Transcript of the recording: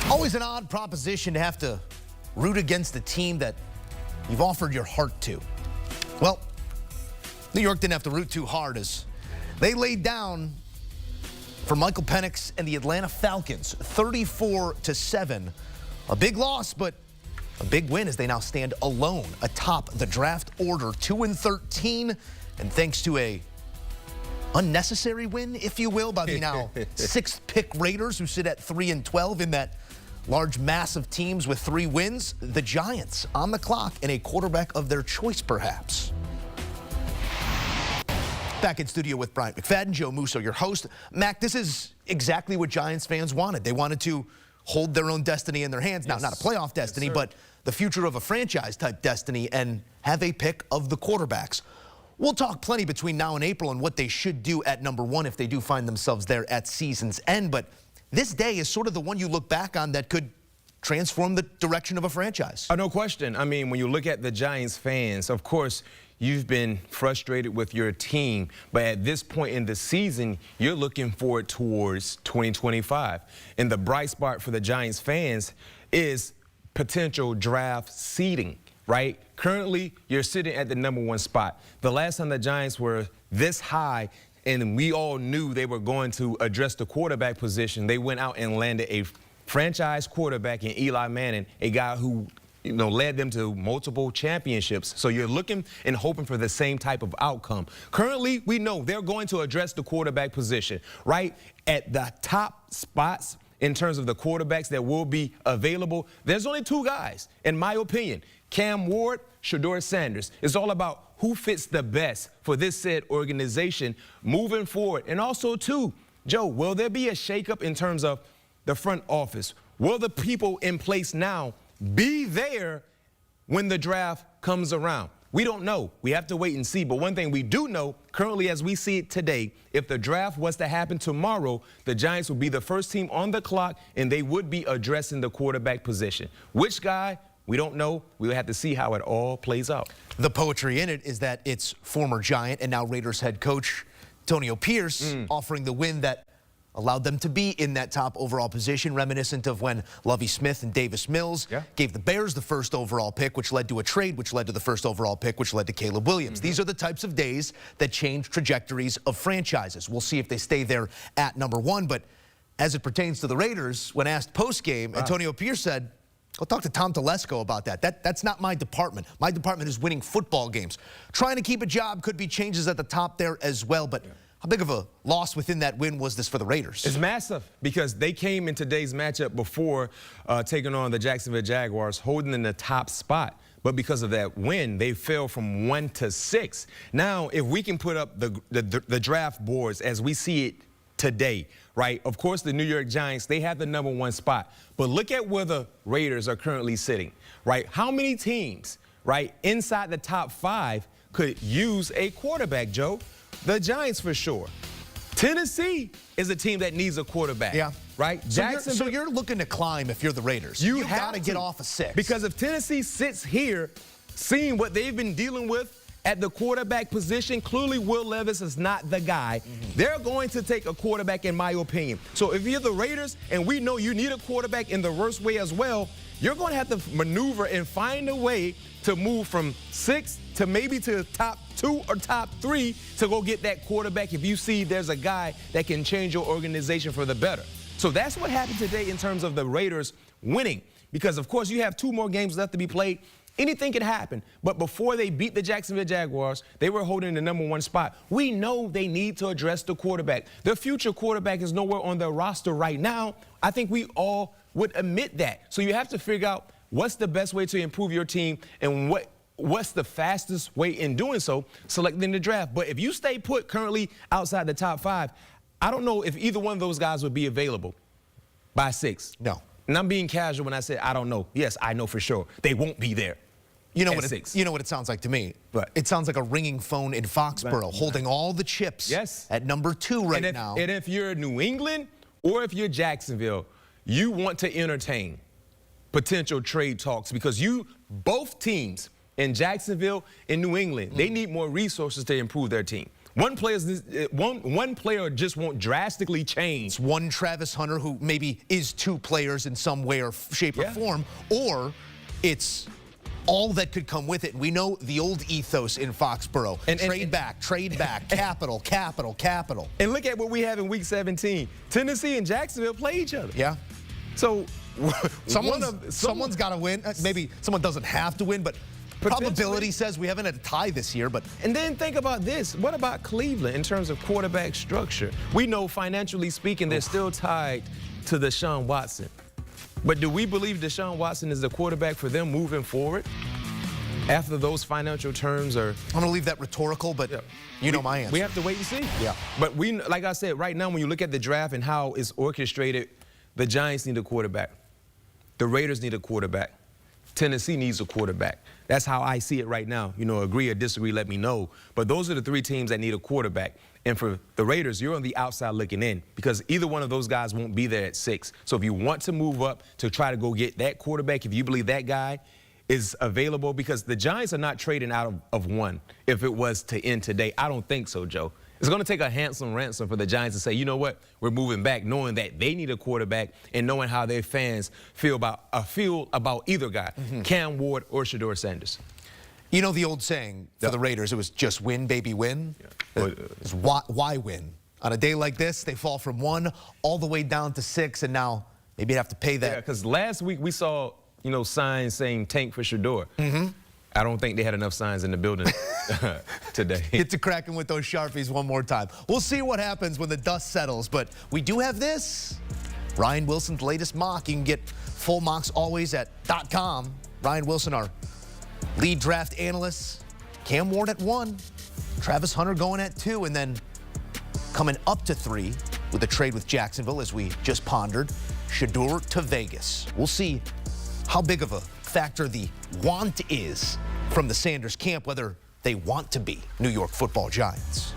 Always an odd proposition to have to root against the team that you've offered your heart to. Well, New York didn't have to root too hard as they laid down for Michael Penix and the Atlanta Falcons, 34-7. A big loss, but a big win as they now stand alone atop the draft order, 2-13, and thanks to a unnecessary win, if you will, by the now sixth pick Raiders, who sit at 3-12 in that large mass of teams with 3 wins. The Giants on the clock and a quarterback of their choice, perhaps. Back in studio with Bryant McFadden, Joe Musso, your host. Mac, this is exactly what Giants fans wanted. They wanted to hold their own destiny in their hands. Now, not a playoff destiny, but the future of a franchise-type destiny, and have a pick of the quarterbacks. We'll talk plenty between now and April on what they should do at number 1 if they do find themselves there at season's end. But this day is sort of the one you look back on that could transform the direction of a franchise. No question. I mean, when you look at the Giants fans, of course, you've been frustrated with your team, but at this point in the season, you're looking forward towards 2025. And the bright spot for the Giants fans is potential draft seeding, right? Currently, you're sitting at the number 1 spot. The last time the Giants were this high, and we all knew they were going to address the quarterback position, they went out and landed a franchise quarterback in Eli Manning, a guy who led them to multiple championships. So you're looking and hoping for the same type of outcome. Currently, we know they're going to address the quarterback position, right? At the top spots in terms of the quarterbacks that will be available, there's only 2 guys, in my opinion. Cam Ward, Shedeur Sanders. It's all about who fits the best for this said organization moving forward. And also, too, Joe, will there be a shakeup in terms of the front office? Will the people in place now be there when the draft comes around? We don't know. We have to wait and see. But one thing we do know, currently as we see it today, if the draft was to happen tomorrow, the Giants would be the first team on the clock, and they would be addressing the quarterback position. Which guy? We don't know. We'll have to see how it all plays out. The poetry in it is that it's former Giant and now Raiders head coach Antonio Pierce offering the win that allowed them to be in that top overall position, reminiscent of when Lovie Smith and Davis Mills gave the Bears the first overall pick, which led to a trade, which led to the first overall pick, which led to Caleb Williams. These are the types of days that change trajectories of franchises. We'll see if they stay there at number 1, but as it pertains to the Raiders, when asked post-game, Antonio Pierce said, I'll talk to Tom Telesco about that. That's not my department. My department is winning football games. Trying to keep a job, could be changes at the top there as well, but how big of a loss within that win was this for the Raiders? It's massive because they came in today's matchup before taking on the Jacksonville Jaguars, holding in the top spot. But because of that win, they fell from 1 to 6. Now, if we can put up the draft boards as we see it today, right? Of course, the New York Giants, they have the number 1 spot. But look at where the Raiders are currently sitting, right? How many teams, right, inside the top 5 could use a quarterback, Joe? The Giants for sure. Tennessee is a team that needs a quarterback. Yeah. Right? So you're looking to climb if you're the Raiders. You got to get off a 6. Because if Tennessee sits here, seeing what they've been dealing with at the quarterback position, clearly Will Levis is not the guy. They're going to take a quarterback, in my opinion. So if you're the Raiders, and we know you need a quarterback in the worst way as well, you're going to have to maneuver and find a way to move from 6 to maybe to top 2 or top 3 to go get that quarterback if you see there's a guy that can change your organization for the better. So that's what happened today in terms of the Raiders winning. Because, of course, you have 2 more games left to be played. Anything can happen. But before they beat the Jacksonville Jaguars, they were holding the number 1 spot. We know they need to address the quarterback. Their future quarterback is nowhere on their roster right now. I think we all would admit that. So you have to figure out what's the best way to improve your team and what's the fastest way in doing so, selecting the draft. But if you stay put currently outside the top 5, I don't know if either one of those guys would be available by 6. No. And I'm being casual when I say I don't know. Yes, I know for sure. They won't be there. You know what it sounds like to me? What? It sounds like a ringing phone in Foxborough, holding all the chips at number 2 right now. And if you're New England or if you're Jacksonville, you want to entertain potential trade talks because both teams in Jacksonville and New England, they need more resources to improve their team. One player just won't drastically change. It's one Travis Hunter who maybe is two players in some way or shape or form, or it's all that could come with it. We know the old ethos in Foxborough. Trade back, capital, capital, capital. And look at what we have in Week 17. Tennessee and Jacksonville play each other. Yeah. So someone's got to win. Maybe someone doesn't have to win, but probability says we haven't had a tie this year. But and then think about this. What about Cleveland in terms of quarterback structure? We know financially speaking, they're still tied to Deshaun Watson. But do we believe Deshaun Watson is the quarterback for them moving forward after those financial terms are? I'm going to leave that rhetorical, but you know my answer. We have to wait and see. Yeah. But like I said, right now when you look at the draft and how it's orchestrated, the Giants need a quarterback. The Raiders need a quarterback. Tennessee needs a quarterback. That's how I see it right now. You know, agree or disagree, let me know. But those are the three teams that need a quarterback. And for the Raiders, you're on the outside looking in because either one of those guys won't be there at 6. So if you want to move up to try to go get that quarterback, if you believe that guy is available, because the Giants are not trading out of one if it was to end today. I don't think so, Joe. It's going to take a handsome ransom for the Giants to say, you know what, we're moving back, knowing that they need a quarterback and knowing how their fans feel about either guy, Cam Ward or Shedeur Sanders. You know the old saying for the Raiders, it was just win, baby, win. It's why win? On a day like this, they fall from 1 all the way down to 6, and now maybe you have to pay that. Yeah, because last week we saw, signs saying tank for Shedeur. I don't think they had enough signs in the building today. Get to cracking with those Sharpies one more time. We'll see what happens when the dust settles, but we do have this. Ryan Wilson's latest mock. You can get full mocks always at .com. Ryan Wilson, our lead draft analyst. Cam Ward at 1. Travis Hunter going at 2, and then coming up to 3 with a trade with Jacksonville, as we just pondered, Shedeur to Vegas. We'll see how big of a factor the want is from the Sanders camp, whether they want to be New York Football Giants.